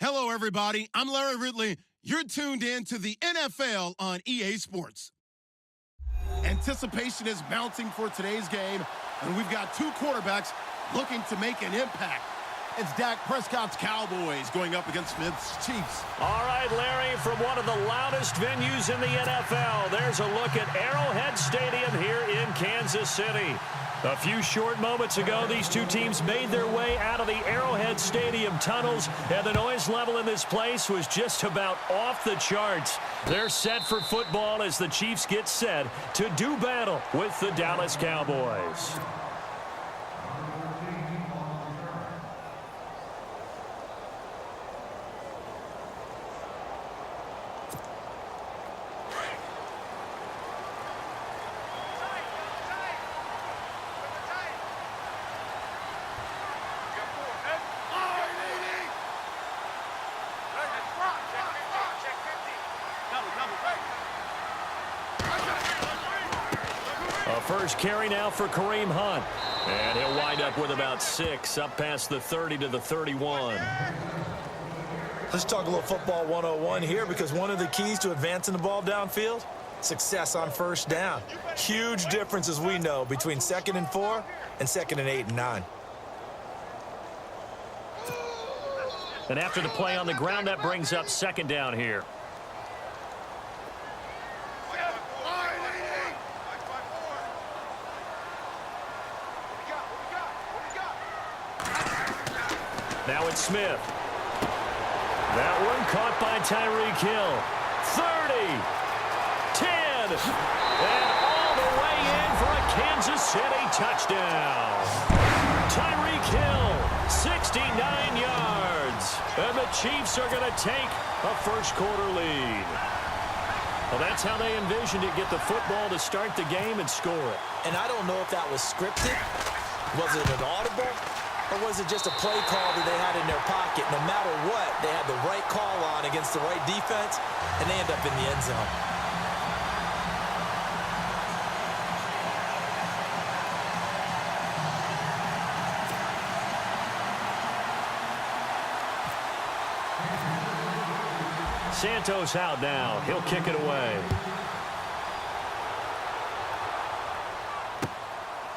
Hello, everybody. I'm Larry Ridley. You're tuned in to the NFL on EA Sports. Anticipation is mounting for today's game, and we've got two quarterbacks looking to make an impact. It's Dak Prescott's Cowboys going up against Smith's Chiefs. All right, Larry, from one of the loudest venues in the NFL, there's a look at Arrowhead Stadium here in Kansas City. A few short moments ago, these two teams made their way out of the Arrowhead Stadium tunnels, and the noise level in this place was just about off the charts. They're set for football as the Chiefs get set to do battle with the Dallas Cowboys. First carry now for Kareem Hunt. And he'll wind up with about 6, up past the 30 to the 31. Let's talk a little football 101 here, because one of the keys to advancing the ball downfield, success on first down. Huge difference, as we know, between 2nd and 4 and 2nd and 8 and 9. And after the play on the ground, that brings up 2nd down here. Now it's Smith. That one caught by Tyreek Hill. 30, 10, and all the way in for a Kansas City touchdown. Tyreek Hill, 69 yards. And the Chiefs are going to take a first-quarter lead. Well, that's how they envisioned it, get the football to start the game and score it. And I don't know if that was scripted. Was it an audible? Or was it just a play call that they had in their pocket? No matter what, they had the right call on against the right defense, and they end up in the end zone. Santos out now. He'll kick it away.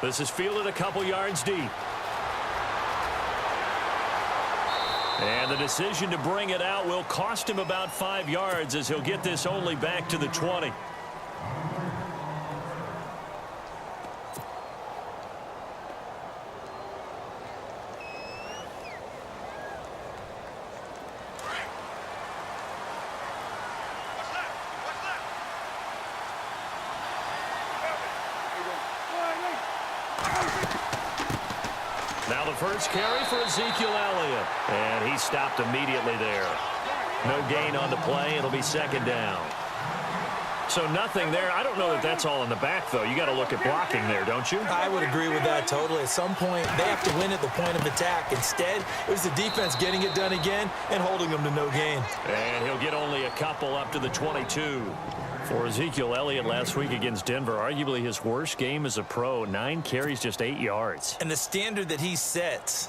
This is fielded a couple yards deep. And the decision to bring it out will cost him about 5 yards, as he'll get this only back to the 20. Now the first carry for Ezekiel Elliott. And he stopped immediately there. No gain on the play. It'll be 2nd down. So nothing there. I don't know that that's all in the back, though. You got to look at blocking there, don't you? I would agree with that totally. At some point, they have to win at the point of attack. Instead, it was the defense getting it done again and holding them to no gain. And he'll get only a couple up to the 22. For Ezekiel Elliott last week against Denver, arguably his worst game as a pro. 9 carries, just 8 yards. And the standard that he sets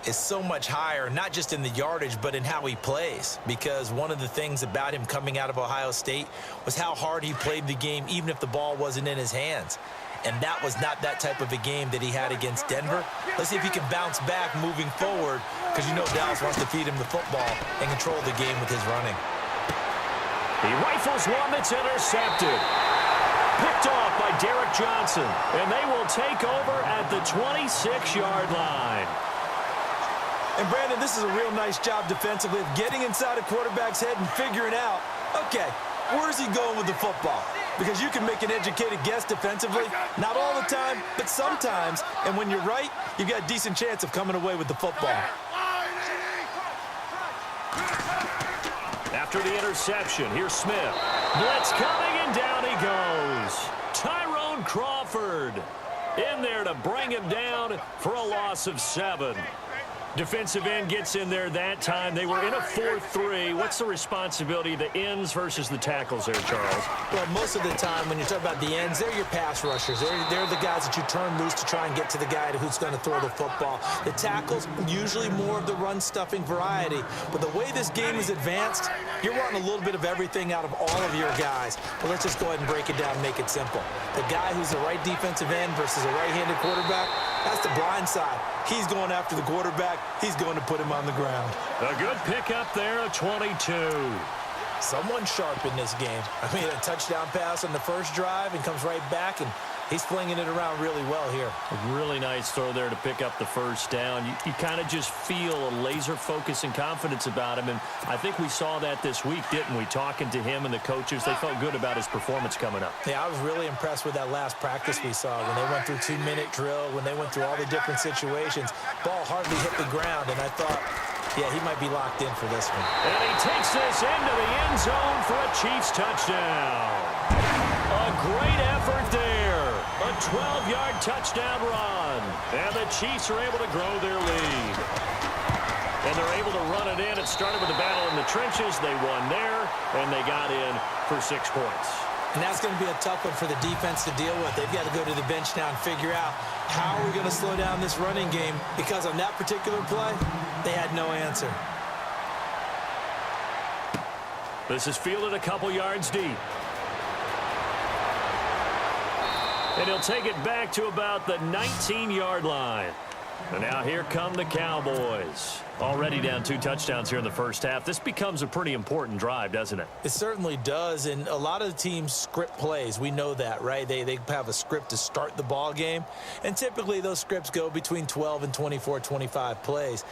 is so much higher, not just in the yardage, but in how he plays. Because one of the things about him coming out of Ohio State was how hard he played the game, even if the ball wasn't in his hands. And that was not that type of a game that he had against Denver. Let's see if he can bounce back moving forward, because you know Dallas wants to feed him the football and control the game with his running. He rifles one that's intercepted. Picked off by Derek Johnson. And they will take over at the 26-yard line. And, Brandon, this is a real nice job defensively of getting inside a quarterback's head and figuring out, okay, where's he going with the football? Because you can make an educated guess defensively. Not all the time, but sometimes. And when you're right, you've got a decent chance of coming away with the football. After the interception, here's Smith. Blitz coming, and down he goes. Tyrone Crawford in there to bring him down for a loss of 7. Defensive end gets in there that time. They were in a 4-3. What's the responsibility of the ends versus the tackles there, Charles? Well, most of the time when you talk about the ends, they're your pass rushers. They're the guys that you turn loose to try and get to the guy who's going to throw the football. The tackles, usually more of the run-stuffing variety. But the way this game is advanced, you're wanting a little bit of everything out of all of your guys. But let's just go ahead and break it down and make it simple. The guy who's the right defensive end versus a right-handed quarterback, that's the blind side. He's going after the quarterback. He's going to put him on the ground. A good pickup there, a 22. Someone sharp in this game. I mean, a touchdown pass on the first drive and comes right back, and he's flinging it around really well here. A really nice throw there to pick up the first down. You kind of just feel a laser focus and confidence about him, and I think we saw that this week, didn't we? Talking to him and the coaches, they felt good about his performance coming up. Yeah, I was really impressed with that last practice we saw when they went through 2-minute drill, when they went through all the different situations. Ball hardly hit the ground, and I thought, yeah, he might be locked in for this one. And he takes this into the end zone for a Chiefs touchdown. A great effort there. A 12-yard touchdown run. And the Chiefs are able to grow their lead. And they're able to run it in. It started with a battle in the trenches. They won there, and they got in for 6 points. And that's going to be a tough one for the defense to deal with. They've got to go to the bench now and figure out how are we going to slow down this running game, because on that particular play, they had no answer. This is fielded a couple yards deep. And he'll take it back to about the 19-yard line. And now here come the Cowboys. Already down 2 touchdowns here in the first half. This becomes a pretty important drive, doesn't it? It certainly does, and a lot of the teams script plays. We know that, right? They have a script to start the ball game, and typically those scripts go between 12 and 24, 25 plays.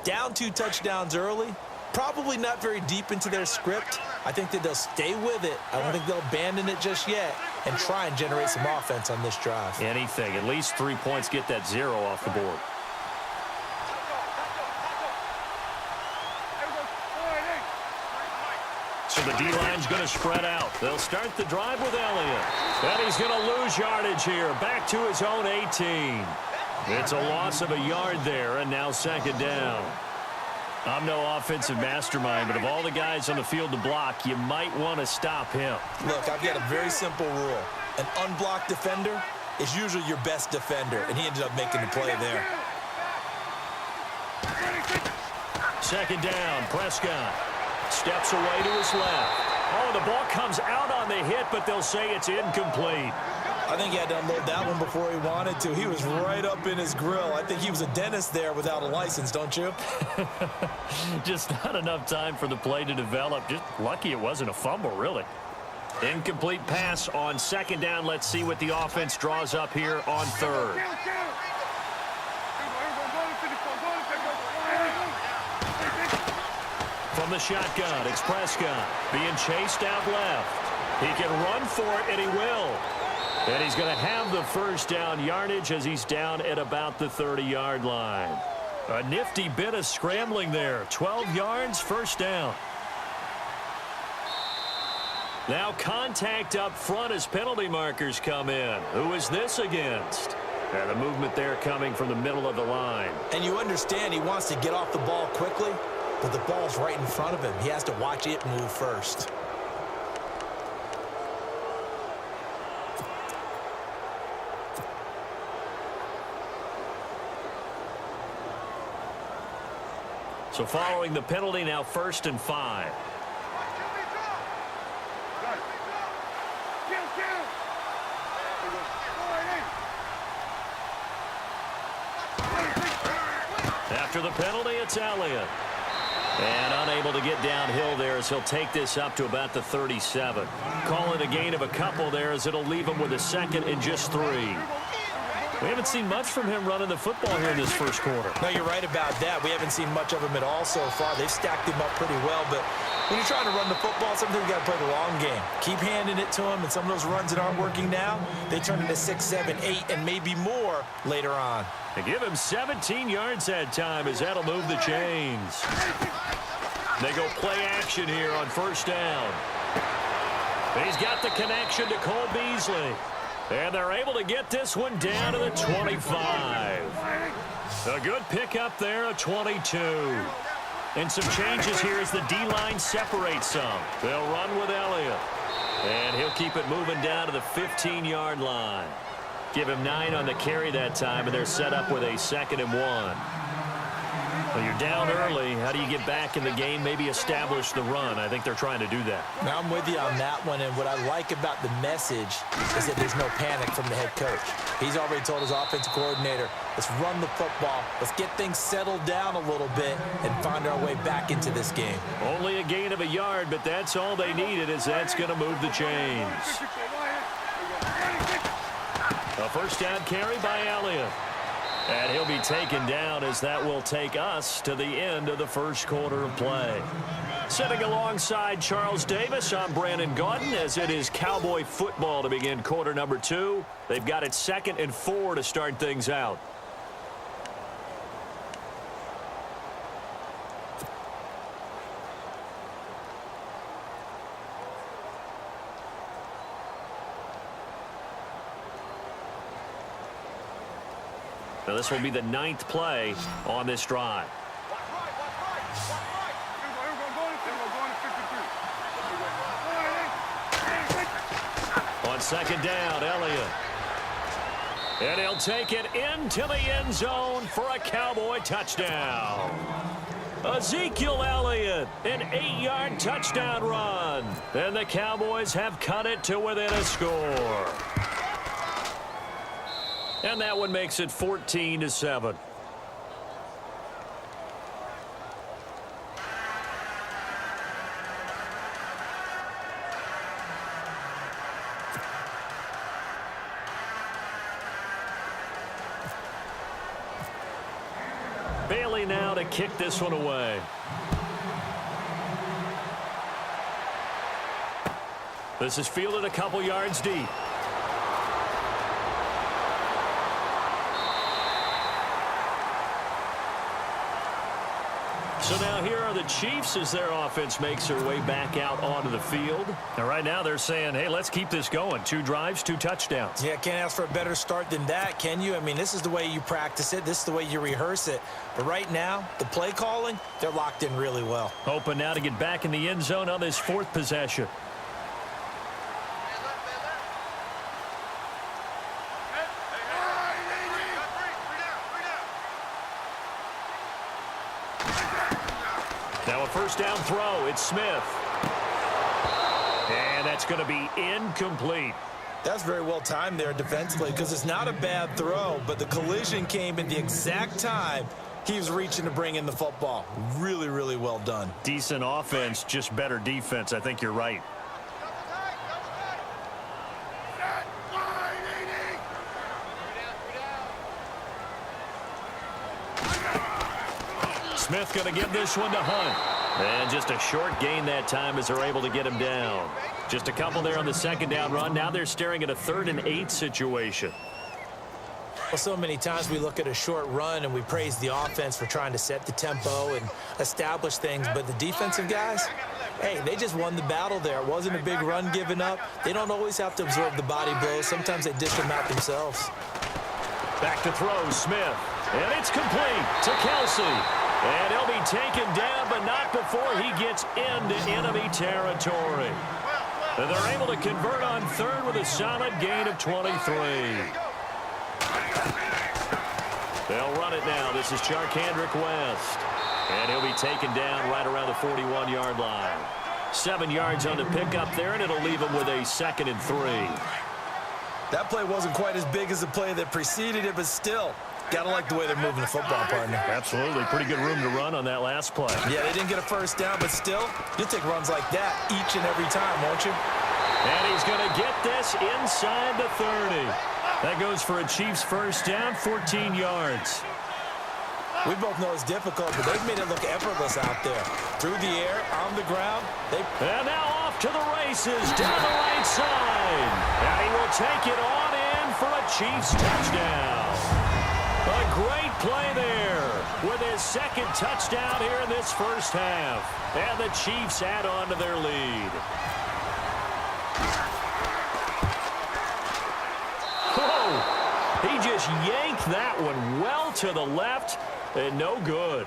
Down 2 touchdowns early, probably not very deep into their script. I think that they'll stay with it. I don't think they'll abandon it just yet and try and generate some offense on this drive. Anything. At least 3 points, get that 0 off the board. So the D-line's going to spread out. They'll start the drive with Elliott. And he's going to lose yardage here. Back to his own 18. It's a loss of a yard there, and now second down. I'm no offensive mastermind, but of all the guys on the field to block, you might want to stop him. Look, I've got a very simple rule. An unblocked defender is usually your best defender, and he ended up making the play there. Second down, Prescott steps away to his left. Oh, the ball comes out on the hit, but they'll say it's incomplete. I think he had to unload that one before he wanted to. He was right up in his grill. I think he was a dentist there without a license, don't you? Just not enough time for the play to develop. Just lucky it wasn't a fumble, really. Incomplete pass on second down. Let's see what the offense draws up here on third. From the shotgun, it's Prescott being chased out left. He can run for it, and he will. And he's going to have the first down yardage as he's down at about the 30-yard line. A nifty bit of scrambling there. 12 yards, first down. Now contact up front as penalty markers come in. Who is this against? And the movement there coming from the middle of the line. And you understand he wants to get off the ball quickly, but the ball's right in front of him. He has to watch it move first. So following the penalty, now 1st and 5. After the penalty, it's Elliott. And unable to get downhill there as he'll take this up to about the 37. Call it a gain of a couple there as it'll leave him with a second and just 3. We haven't seen much from him running the football here in this first quarter. No, you're right about that. We haven't seen much of him at all so far. They've stacked him up pretty well, but when you're trying to run the football, sometimes you got to play the long game. Keep handing it to him, and some of those runs that aren't working now, they turn into 6, 7, 8, and maybe more later on. They give him 17 yards that time as that'll move the chains. They go play action here on first down. He's got the connection to Cole Beasley. And they're able to get this one down to the 25. A good pickup there, a 22. And some changes here as the D-line separates some. They'll run with Elliott. And he'll keep it moving down to the 15-yard line. Give him 9 on the carry that time, and they're set up with a 2nd and 1. Well, you're down early. How do you get back in the game, maybe establish the run? I think they're trying to do that. Now, I'm with you on that one, and what I like about the message is that there's no panic from the head coach. He's already told his offensive coordinator, let's run the football, let's get things settled down a little bit and find our way back into this game. Only a gain of a yard, but that's all they needed, as that's going to move the chains. A first down carry by Elliott. And he'll be taken down as that will take us to the end of the first quarter of play. Sitting alongside Charles Davis, I'm Brandon Gaudin as it is Cowboy football to begin quarter number 2. They've got it 2nd and 4 to start things out. Now this will be the 9th play on this drive. On 2nd down, Elliott. And he'll take it into the end zone for a Cowboy touchdown. Ezekiel Elliott, an 8-yard touchdown run. And the Cowboys have cut it to within a score. And that one makes it 14-7. Bailey now to kick this one away. This is fielded a couple yards deep. So now here are the Chiefs as their offense makes their way back out onto the field. And right now they're saying, hey, let's keep this going. 2 drives, 2 touchdowns. Yeah, can't ask for a better start than that, can you? I mean, this is the way you practice it. This is the way you rehearse it. But right now, the play calling, they're locked in really well. Hoping now to get back in the end zone on this 4th possession. Now a first down throw. It's Smith. And that's going to be incomplete. That's very well timed there defensively because it's not a bad throw, but the collision came at the exact time he was reaching to bring in the football. Really, really well done. Decent offense, just better defense. I think you're right. Smith going to give this one to Hunt. And just a short gain that time as they're able to get him down. Just a couple there on the 2nd down run. Now they're staring at a 3rd and 8 situation. Well, so many times we look at a short run and we praise the offense for trying to set the tempo and establish things. But the defensive guys, hey, they just won the battle there. It wasn't a big run given up. They don't always have to absorb the body blows. Sometimes they dish them out themselves. Back to throw, Smith. And it's complete to Kelsey. And he'll be taken down, but not before he gets into enemy territory. And they're able to convert on 3rd with a solid gain of 23. They'll run it now. This is Charkandrick West. And he'll be taken down right around the 41-yard line. 7 yards on the pickup there, and it'll leave him with a 2nd and 3. That play wasn't quite as big as the play that preceded it, but still, gotta like the way they're moving the football, partner. Absolutely. Pretty good room to run on that last play. Yeah, they didn't get a first down, but still, you'll take runs like that each and every time, won't you? And he's going to get this inside the 30. That goes for a Chiefs first down, 14 yards. We both know it's difficult, but they've made it look effortless out there. Through the air, on the ground. And now off to the races, down the right side. And he will take it on in for a Chiefs touchdown. A great play there with his 2nd touchdown here in this first half. And the Chiefs add on to their lead. Whoa! He just yanked that one well to the left, and no good.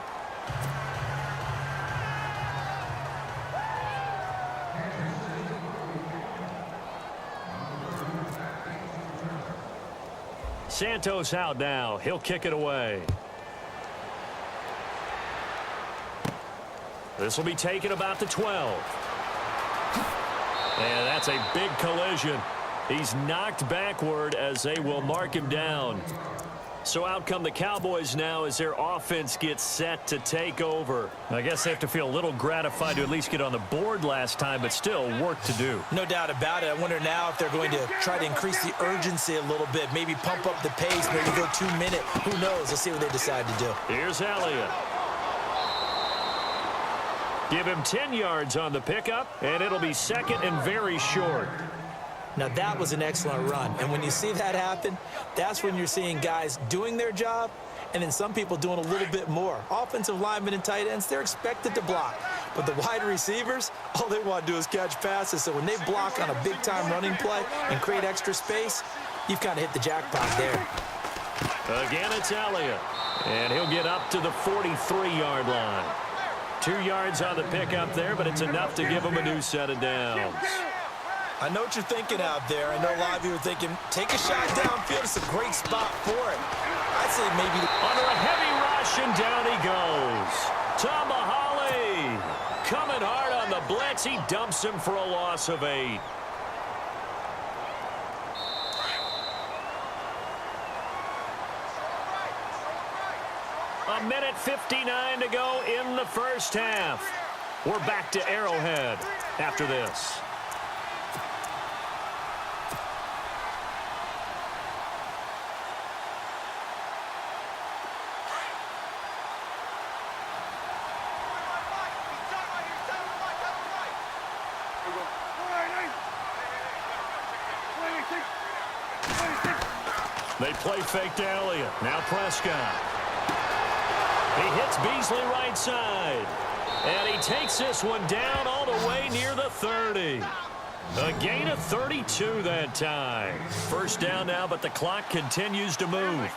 Santos out now. He'll kick it away. This will be taken about the 12. And that's a big collision. He's knocked backward as they will mark him down. So out come the Cowboys now as their offense gets set to take over. I guess they have to feel a little gratified to at least get on the board last time, but still work to do. No doubt about it. I wonder now if they're going to try to increase the urgency a little bit, maybe pump up the pace, maybe go 2 minute. Who knows? Let's see what they decide to do. Here's Elliott. Give him 10 yards on the pickup, and it'll be second and very short. Now, that was an excellent run. And when you see that happen, that's when you're seeing guys doing their job and then some people doing a little bit more. Offensive linemen and tight ends, they're expected to block. But the wide receivers, all they want to do is catch passes. So when they block on a big-time running play and create extra space, you've kind of hit the jackpot there. Again, it's Elliott. And he'll get up to the 43-yard line. 2 yards on the pickup there, but it's enough to give him a new set of downs. I know what you're thinking out there. I know a lot of you are thinking, take a shot downfield. It's a great spot for it. I'd say maybe under a heavy rush, and down he goes. Tomahali coming hard on the blitz. He dumps him for a loss of 8. A minute 59 to go in the first half. We're back to Arrowhead after this. They play fake to Elliott. Now Prescott. He hits Beasley right side. And he takes this one down all the way near the 30. A gain of 32 that time. First down now, but the clock continues to move.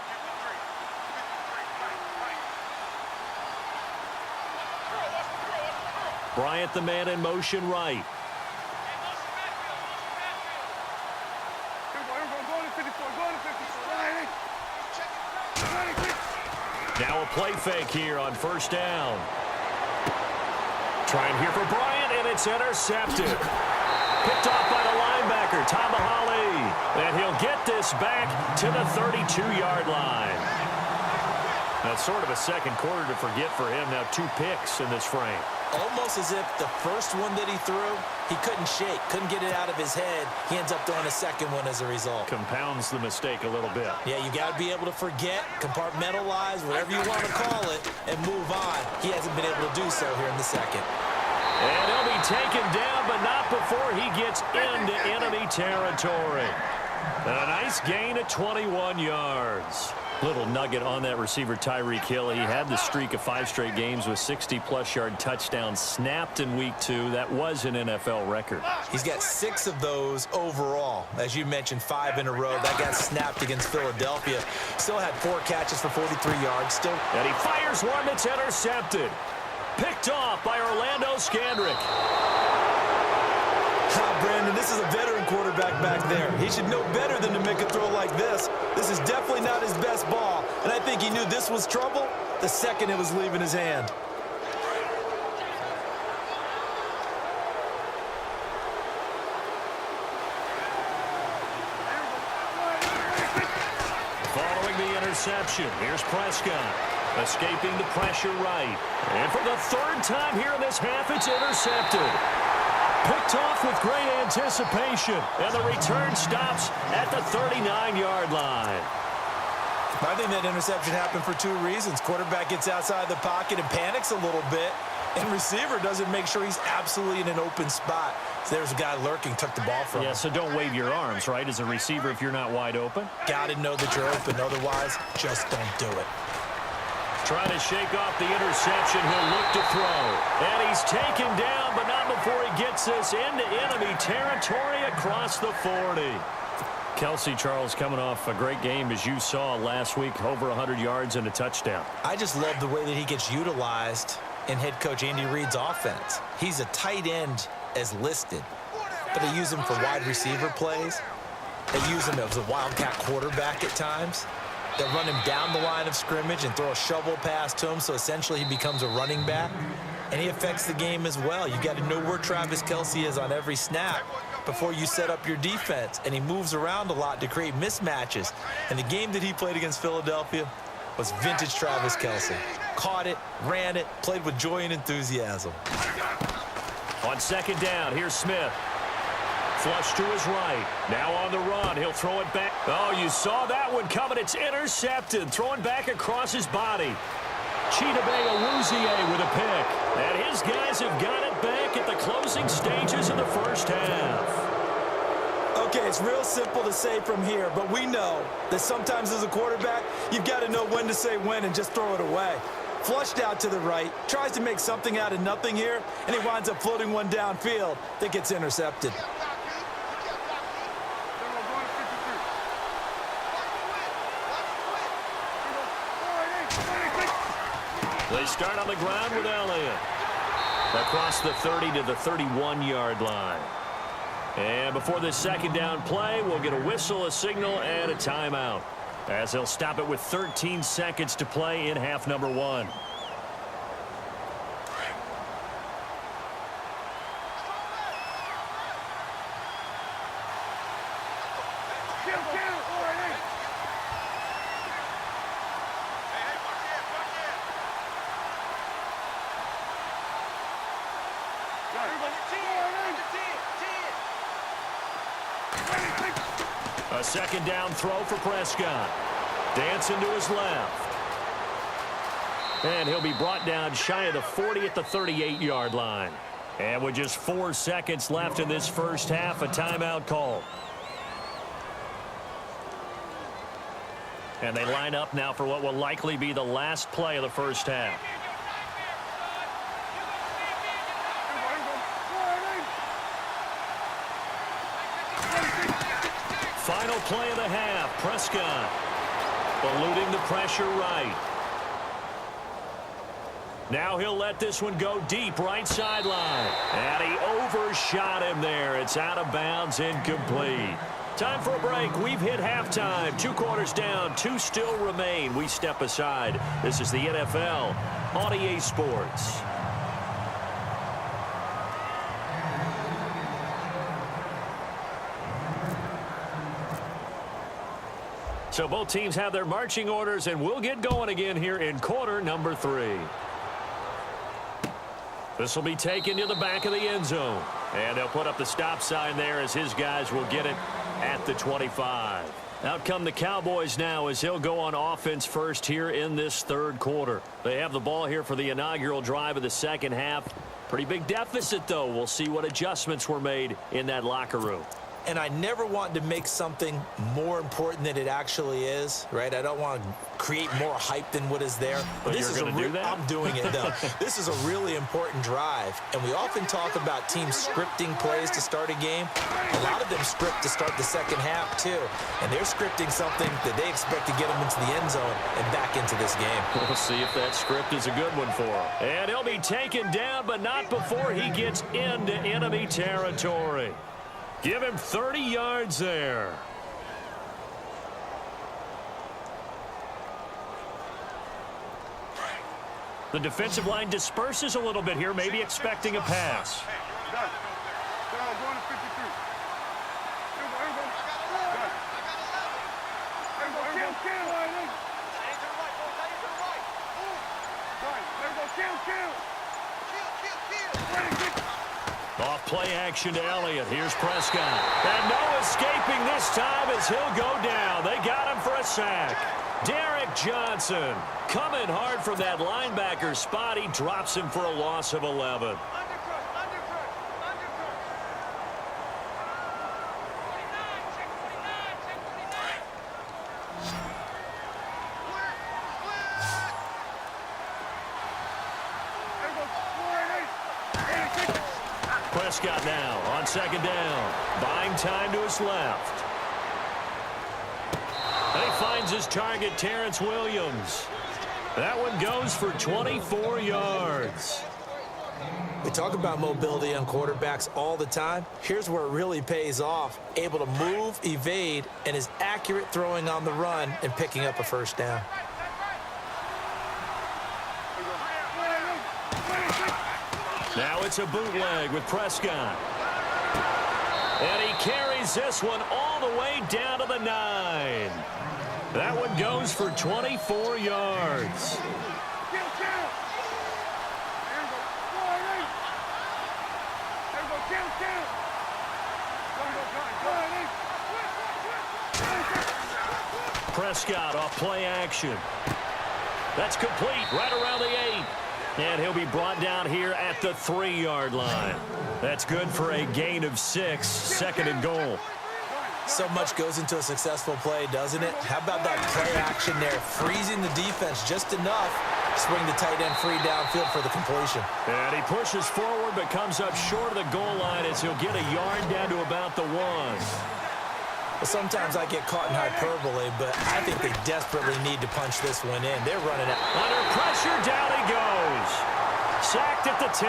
Bryant, the man in motion right. Now a play fake here on first down. Trying here for Bryant, and it's intercepted. Picked off by the linebacker, Tomahali. And he'll get this back to the 32-yard line. That's sort of a second quarter to forget for him. Now 2 picks in this frame. Almost as if the first one that he threw, he couldn't shake, couldn't get it out of his head. He ends up throwing a second one as a result. Compounds the mistake a little bit. Yeah, you got to be able to forget, compartmentalize, whatever you want to call it, and move on. He hasn't been able to do so here in the second. And he'll be taken down, but not before he gets into enemy territory. And a nice gain of 21 yards. Little nugget on that receiver, Tyreek Hill. He had the streak of 5 straight games with 60-plus yard touchdowns snapped in week 2. That was an NFL record. He's got 6 of those overall. As you mentioned, 5 in a row. That got snapped against Philadelphia. Still had 4 catches for 43 yards. And he fires one that's intercepted. Picked off by Orlando Scandrick. Brandon, this is a veteran quarterback back there. He should know better than to make a throw like this. This is definitely not his best ball, and I think he knew this was trouble the second it was leaving his hand. Following the interception, here's Prescott. Escaping the pressure right. And for the 3rd time here in this half, it's intercepted. Picked off with great anticipation, and the return stops at the 39-yard line. I think that interception happened for 2 reasons. Quarterback gets outside the pocket and panics a little bit, and receiver doesn't make sure he's absolutely in an open spot. So there's a guy lurking, took the ball from him. Yeah, so don't wave your arms, right, as a receiver if you're not wide open. Got to know that you're open. Otherwise, just don't do it. Trying to shake off the interception. He'll look to throw. And he's taken down, but not before he gets this into enemy territory across the 40. Kelce, Charles, coming off a great game, as you saw last week, over 100 yards and a touchdown. I just love the way that he gets utilized in head coach Andy Reid's offense. He's a tight end as listed, but they use him for wide receiver plays. They use him as a wildcat quarterback at times. They run him down the line of scrimmage and throw a shovel pass to him, so essentially he becomes a running back. And he affects the game as well. You got to know where Travis Kelce is on every snap before you set up your defense. And he moves around a lot to create mismatches. And the game that he played against Philadelphia was vintage Travis Kelce. Caught it, ran it, played with joy and enthusiasm. On second down, here's Smith. Flush to his right. Now on the run. He'll throw it back. Oh, you saw that one coming. It's intercepted. Throwing back across his body. Chidobe Awuzie with a pick. And his guys have got it back at the closing stages of the first half. Okay, it's real simple to say from here, but we know that sometimes as a quarterback, you've got to know when to say when and just throw it away. Flushed out to the right, tries to make something out of nothing here, and he winds up floating one downfield that gets intercepted. They start on the ground with Elliott. Across the 30 to the 31-yard line. And before this second down play, we'll get a whistle, a signal, and a timeout, as they'll stop it with 13 seconds to play in half number 1. A second down throw for Prescott. Dancing to his left. And he'll be brought down shy of the 40 at the 38-yard line. And with just 4 seconds left in this first half, a timeout call. And they line up now for what will likely be the last play of the first half. Final play of the half. Prescott eluding the pressure right. Now he'll let this one go deep right sideline. And he overshot him there. It's out of bounds, incomplete. Time for a break. We've hit halftime. 2 quarters down, 2 still remain. We step aside. This is the NFL on EA Sports. So both teams have their marching orders, and we'll get going again here in quarter number 3. This will be taken to the back of the end zone. And they'll put up the stop sign there as his guys will get it at the 25. Out come the Cowboys now as he'll go on offense first here in this third quarter. They have the ball here for the inaugural drive of the second half. Pretty big deficit, though. We'll see what adjustments were made in that locker room. And I never want to make something more important than it actually is, right? I don't want to create more hype than what is there. But this you're is going to do that? I'm doing it, though. This is a really important drive. And we often talk about teams scripting plays to start a game. A lot of them script to start the second half, too. And they're scripting something that they expect to get them into the end zone and back into this game. We'll see if that script is a good one for him. And he'll be taken down, but not before he gets into enemy territory. Give him 30 yards there. The defensive line disperses a little bit here, maybe expecting a pass. Off play action to Elliott. Here's Prescott. And no escaping this time as he'll go down. They got him for a sack. Derek Johnson coming hard from that linebacker spot. He drops him for a loss of 11. Prescott now on second down. Buying time to his left. And he finds his target, Terrence Williams. That one goes for 24 yards. We talk about mobility on quarterbacks all the time. Here's where it really pays off. Able to move, evade, and is accurate throwing on the run and picking up a first down. Now it's a bootleg with Prescott. And he carries this one all the way down to the 9. That one goes for 24 yards. Prescott off play action. That's complete right around the 8. And he'll be brought down here at the 3-yard line. That's good for a gain of 6, 2nd and goal. So much goes into a successful play, doesn't it? How about that play action there, freezing the defense just enough to swing the tight end free downfield for the completion. And he pushes forward but comes up short of the goal line as he'll get a yard down to about the 1. Well, sometimes I get caught in hyperbole, but I think they desperately need to punch this one in. They're running out. Under pressure, down he goes. Sacked at the 10.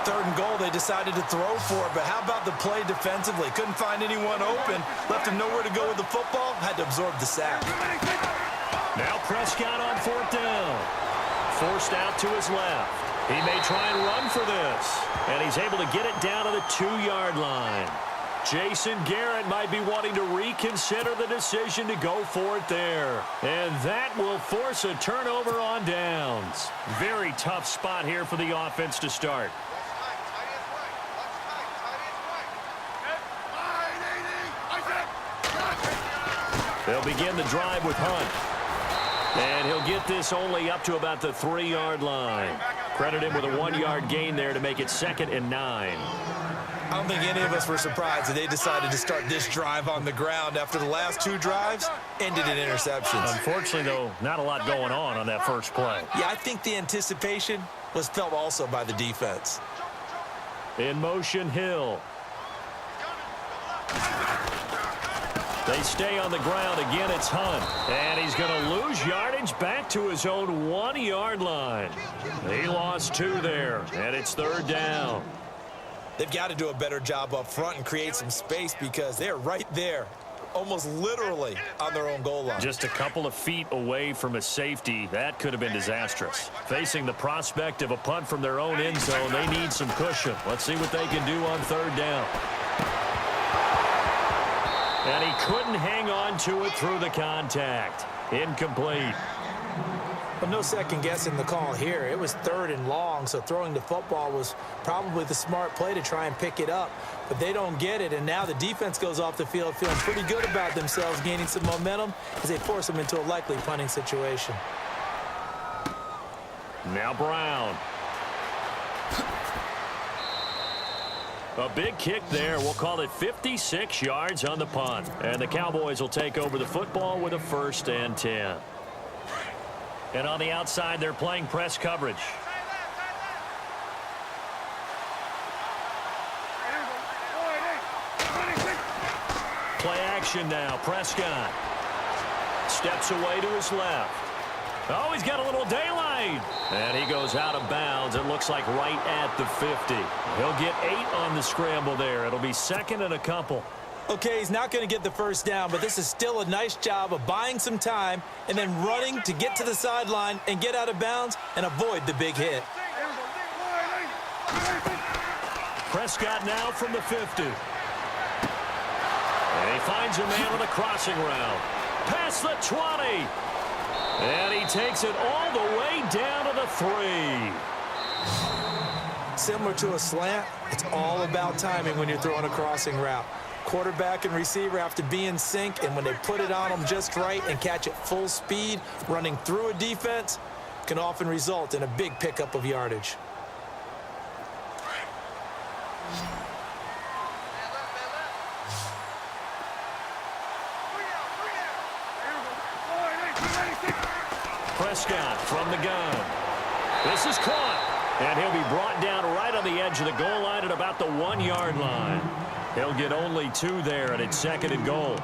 3rd and goal, they decided to throw for it, but how about the play defensively? Couldn't find anyone open, left him nowhere to go with the football, had to absorb the sack. Now Prescott on 4th down. Forced out to his left. He may try and run for this, and he's able to get it down to the 2-yard line. Jason Garrett might be wanting to reconsider the decision to go for it there. And that will force a turnover on downs. Very tough spot here for the offense to start. They'll begin the drive with Hunt. And he'll get this only up to about the 3-yard line. Credit him with a 1-yard gain there to make it 2nd and 9. I don't think any of us were surprised that they decided to start this drive on the ground after the last 2 drives ended in interceptions. Unfortunately, though, not a lot going on that first play. Yeah, I think the anticipation was felt also by the defense. In motion, Hill. They stay on the ground. Again, it's Hunt. And he's going to lose yardage back to his own 1-yard line. He lost 2 there, and it's 3rd down. They've got to do a better job up front and create some space because they're right there, almost literally on their own goal line. Just a couple of feet away from a safety. That could have been disastrous. Facing the prospect of a punt from their own end zone, they need some cushion. Let's see what they can do on 3rd down. And he couldn't hang on to it through the contact. Incomplete. But no second guessing the call here. It was 3rd and long, so throwing the football was probably the smart play to try and pick it up. But they don't get it, and now the defense goes off the field feeling pretty good about themselves, gaining some momentum as they force them into a likely punting situation. Now Brown. A big kick there. We'll call it 56 yards on the punt. And the Cowboys will take over the football with a 1st and 10. And on the outside, they're playing press coverage. Play action now. Prescott steps away to his left. Oh, he's got a little daylight. And he goes out of bounds. It looks like right at the 50. He'll get 8 on the scramble there. It'll be 2nd and a couple. Okay, he's not going to get the first down, but this is still a nice job of buying some time and then running to get to the sideline and get out of bounds and avoid the big hit. Prescott now from the 50. And he finds a man on the crossing route. Past the 20. And he takes it all the way down to the 3. Similar to a slant, it's all about timing when you're throwing a crossing route. Quarterback and receiver have to be in sync, and when they put it on them just right and catch it full speed, running through a defense can often result in a big pickup of yardage. Prescott from the gun. This is caught, and he'll be brought down right on the edge of the goal line at about the 1-yard line. He'll get only 2 there, and it's 2nd and goal.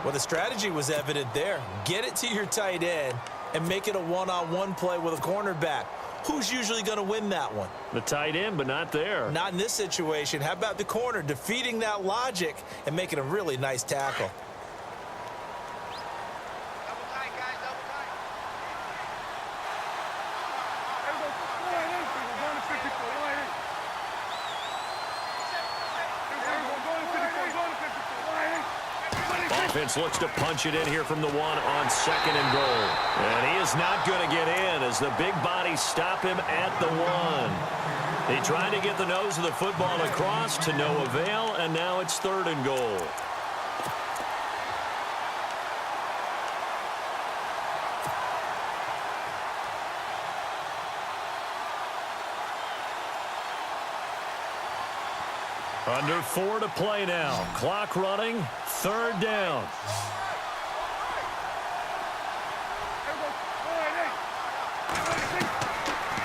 Well, the strategy was evident there. Get it to your tight end and make it a one-on-one play with a cornerback. Who's usually going to win that one? The tight end, but not there. Not in this situation. How about the corner defeating that logic and making a really nice tackle? Offense looks to punch it in here from the 1 on 2nd and goal. And he is not going to get in as the big bodies stop him at the 1. He tried to get the nose of the football across to no avail, and now it's 3rd and goal. Under 4 to play now. Clock running. 3rd down.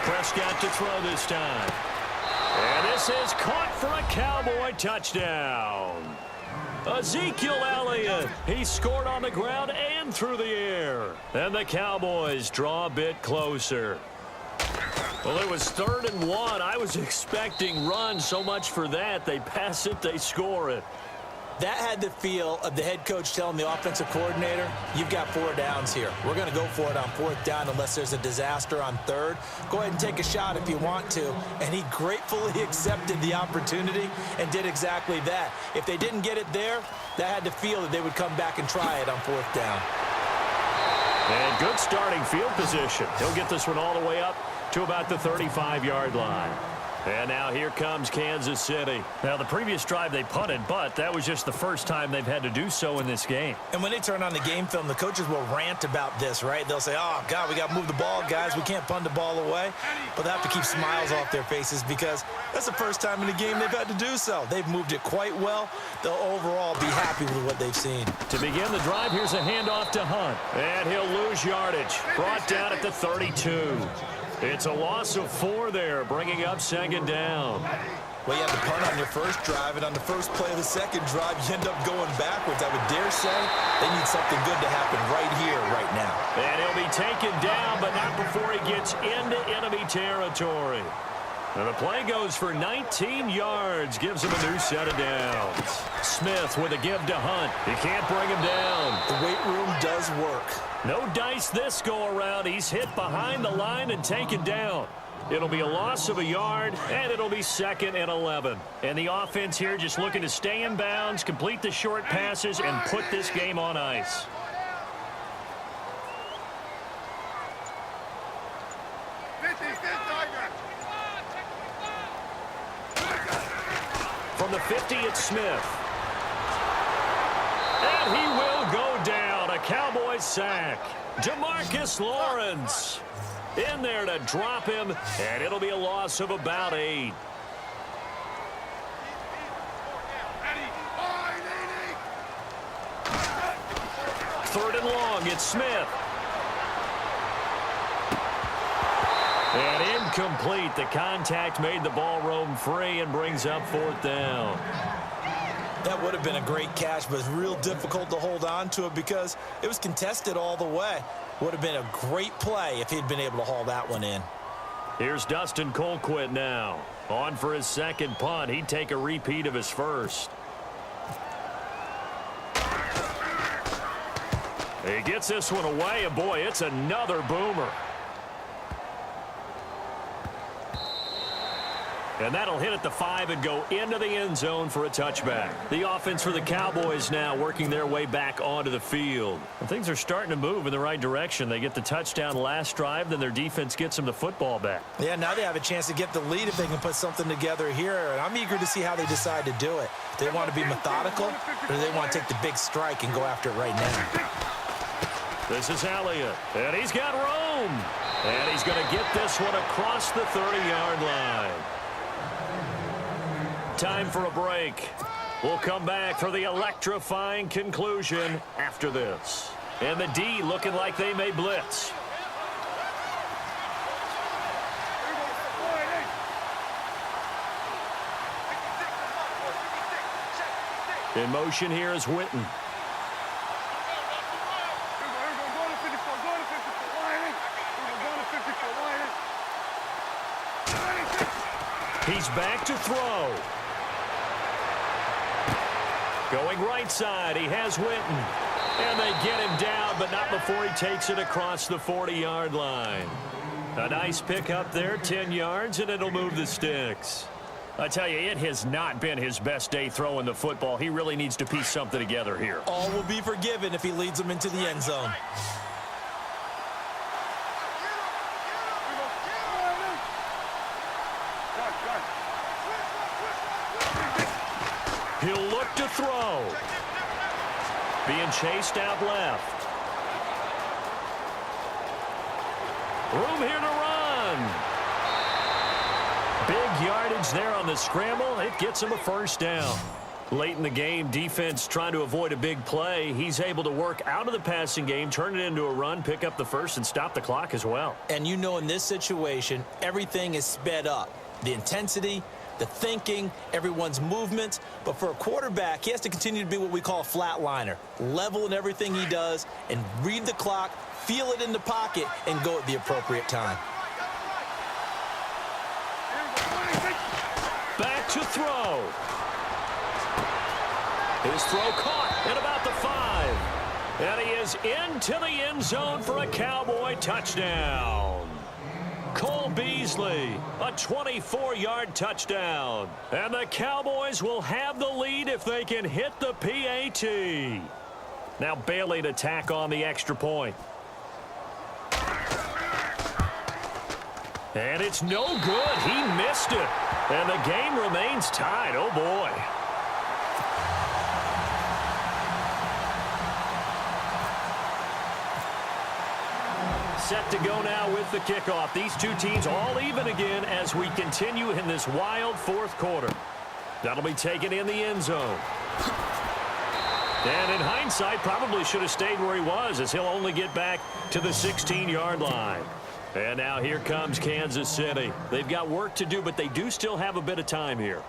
Prescott to throw this time. And this is caught for a Cowboy touchdown. Ezekiel Elliott. He scored on the ground and through the air. And the Cowboys draw a bit closer. Well, it was 3rd and 1. I was expecting run, so much for that. They pass it, they score it. That had the feel of the head coach telling the offensive coordinator, you've got 4 downs here. We're going to go for it on 4th down unless there's a disaster on 3rd. Go ahead and take a shot if you want to. And he gratefully accepted the opportunity and did exactly that. If they didn't get it there, that had the feel that they would come back and try it on 4th down. And good starting field position. He'll get this one all the way up to about the 35-yard line. And now here comes Kansas City. Now, the previous drive they punted, but that was just the first time they've had to do so in this game. And when they turn on the game film, the coaches will rant about this, right? They'll say, oh, God, we got to move the ball, guys. We can't punt the ball away. But they have to keep smiles off their faces because that's the first time in the game they've had to do so. They've moved it quite well. They'll overall be happy with what they've seen. To begin the drive, here's a handoff to Hunt. And he'll lose yardage. Brought down at the 32. It's a loss of 4 there, bringing up 2nd down. Well, you had the punt on your first drive, and on the first play of the second drive, you end up going backwards. I would dare say they need something good to happen right here, right now. And he'll be taken down, but not before he gets into enemy territory. And the play goes for 19 yards, gives him a new set of downs. Smith with a give to Hunt. He can't bring him down. The weight room does work. No dice this go-around. He's hit behind the line and taken down. It'll be a loss of a yard, and it'll be 2nd and 11. And the offense here just looking to stay in bounds, complete the short passes, and put this game on ice. From the 50, it's Smith. And he will go down. A Cowboys sack. Demarcus Lawrence in there to drop him, and it'll be a loss of about 8. Third and long, it's Smith. And incomplete. The contact made the ball roam free and brings up 4th down. That would have been a great catch, but it's real difficult to hold on to it because it was contested all the way. Would have been a great play if he'd been able to haul that one in. Here's Dustin Colquitt now. On for his 2nd punt. He'd take a repeat of his first. He gets this one away, and boy, it's another boomer. And that'll hit at the 5 and go into the end zone for a touchback. The offense for the Cowboys now working their way back onto the field. And things are starting to move in the right direction. They get the touchdown last drive, then their defense gets them the football back. Yeah, now they have a chance to get the lead if they can put something together here. And I'm eager to see how they decide to do it. Do they want to be methodical, or do they want to take the big strike and go after it right now? This is Elliott, and he's got room. And he's going to get this one across the 30-yard line. Time for a break. We'll come back for the electrifying conclusion after this. And the D looking like they may blitz. In motion here is Witten. He's back to throw. Going right side, he has Witten. And they get him down, but not before he takes it across the 40-yard line. A nice pick up there, 10 yards, and it'll move the sticks. I tell you, it has not been his best day throwing the football. He really needs to piece something together here. All will be forgiven if he leads them into the end zone. He'll look to throw. Being chased out left. Room here to run. Big yardage there on the scramble. It gets him a first down. Late in the game, defense trying to avoid a big play. He's able to work out of the passing game, turn it into a run, pick up the first, and stop the clock as well. And you know, in this situation, everything is sped up. The intensity, the thinking, everyone's movements. But for a quarterback, he has to continue to be what we call a flatliner. Level in everything he does and read the clock, feel it in the pocket, and go at the appropriate time. Back to throw. His throw caught at about the 5. And he is into the end zone for a Cowboy touchdown. Cole Beasley, a 24-yard touchdown. And the Cowboys will have the lead if they can hit the PAT. Now Bailey to tack on the extra point. And it's no good. He missed it. And the game remains tied. Oh, boy. Set to go now with the kickoff. These two teams all even again as we continue in this wild fourth quarter. That'll be taken in the end zone. And in hindsight, probably should have stayed where he was as he'll only get back to the 16-yard line. And now here comes Kansas City. They've got work to do, but they do still have a bit of time here.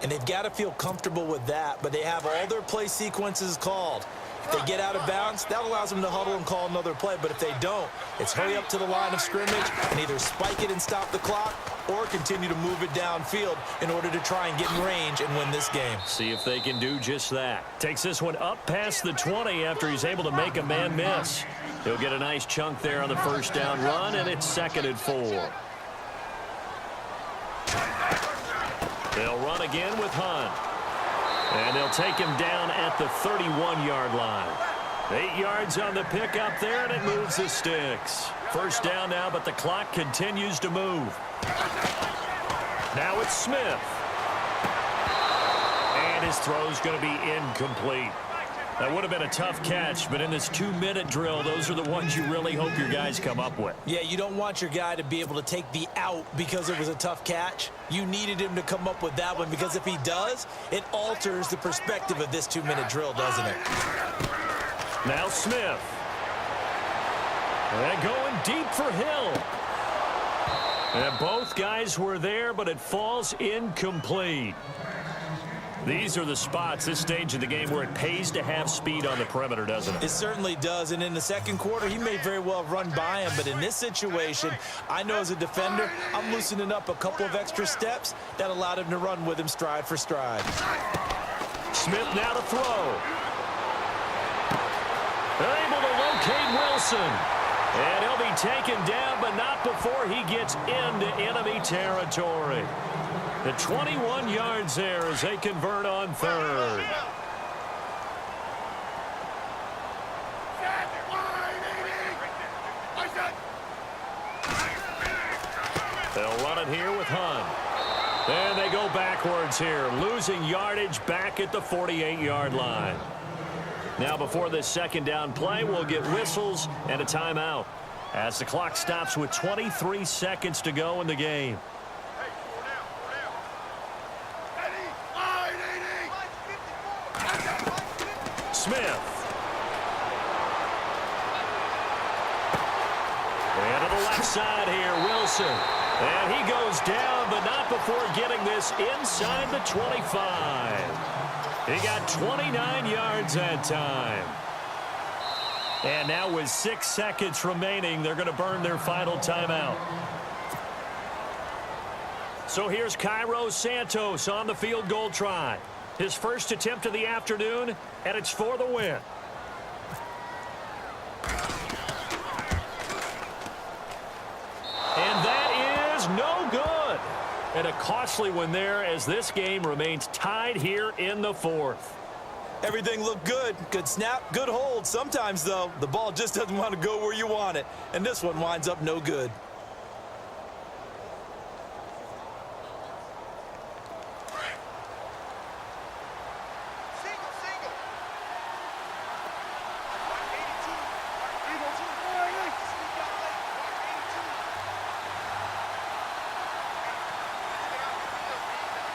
And they've got to feel comfortable with that, but they have all their play sequences called. If they get out of bounds, that allows them to huddle and call another play. But if they don't, it's hurry up to the line of scrimmage and either spike it and stop the clock or continue to move it downfield in order to try and get in range and win this game. See if they can do just that. Takes this one up past the 20 after he's able to make a man miss. He'll get a nice chunk there on the first down run, and it's 2nd and 4. They'll run again with Hunt. And they'll take him down at the 31-yard line. 8 yards on the pickup there, and it moves the sticks. First down now, but the clock continues to move. Now it's Smith. And his throw's going to be incomplete. That would have been a tough catch, but in this 2-minute drill, those are the ones you really hope your guys come up with. Yeah, you don't want your guy to be able to take the out because it was a tough catch. You needed him to come up with that one because if he does, it alters the perspective of this 2-minute drill, doesn't it? Now Smith. And going deep for Hill. And both guys were there, but it falls incomplete. These are the spots, this stage of the game, where it pays to have speed on the perimeter, doesn't it? It certainly does, and in the second quarter, he may very well run by him, but in this situation, I know as a defender, I'm loosening up a couple of extra steps that allowed him to run with him stride for stride. Smith now to throw. Able to locate Wilson. And he'll be taken down, but not before he gets into enemy territory. The 21 yards there as they convert on third. They'll run it here with Hunt. And they go backwards here, losing yardage back at the 48-yard line. Now before this second down play, we'll get whistles and a timeout as the clock stops with 23 seconds to go in the game. Smith. And to the left side here, Wilson. And he goes down, but not before getting this inside the 25. He got 29 yards that time. And now with 6 seconds remaining, they're going to burn their final timeout. So here's Cairo Santos on the field goal try. His first attempt of the afternoon, and it's for the win. And that is no good. And a costly one there as this game remains tied here in the fourth. Everything looked good. Good snap, good hold. Sometimes, though, the ball just doesn't want to go where you want it. And this one winds up no good.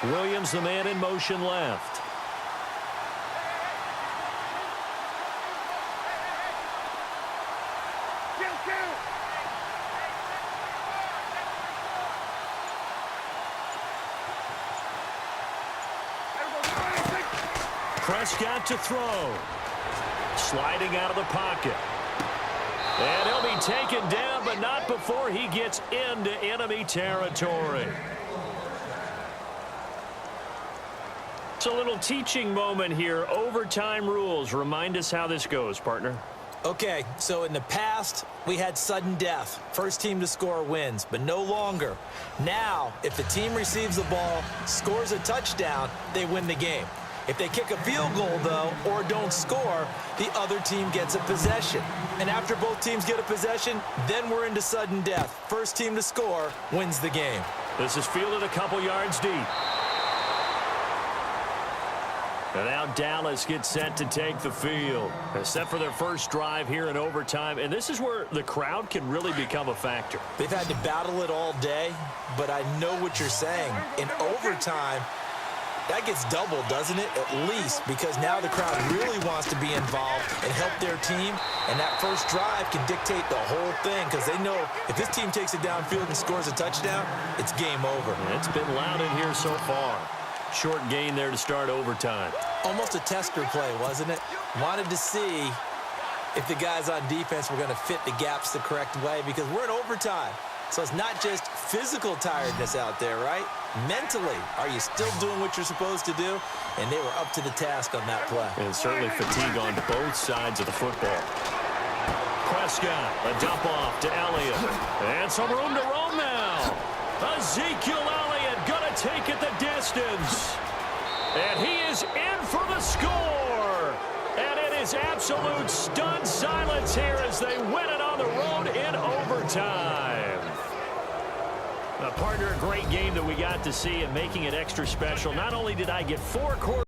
Williams, the man in motion left. Prescott to throw. Sliding out of the pocket. And he'll be taken down, but not before he gets into enemy territory. It's a little teaching moment here. Overtime rules. Remind us how this goes, partner. Okay, so in the past, we had sudden death. First team to score wins, but no longer. Now, if the team receives the ball, scores a touchdown, they win the game. If they kick a field goal, though, or don't score, the other team gets a possession. And after both teams get a possession, then we're into sudden death. First team to score wins the game. This is fielded a couple yards deep. And now Dallas gets set to take the field. Set for their first drive here in overtime. And this is where the crowd can really become a factor. They've had to battle it all day, but I know what you're saying. In overtime, that gets doubled, doesn't it? At least, because now the crowd really wants to be involved and help their team. And that first drive can dictate the whole thing because they know if this team takes it downfield and scores a touchdown, it's game over. And it's been loud in here so far. Short gain there to start overtime. Almost a tester play, wasn't it? Wanted to see if the guys on defense were going to fit the gaps the correct way because we're in overtime. So it's not just physical tiredness out there, right? Mentally, are you still doing what you're supposed to do? And they were up to the task on that play. And certainly fatigue on both sides of the football. Prescott, a dump off to Elliott. And some room to roam now. Ezekiel Elliott gonna take it the distance. And he is in for the score. And it is absolute stunned silence here as they win it on the road in overtime. Partner, a great game that we got to see and making it extra special. Not only did I get 4 quarters.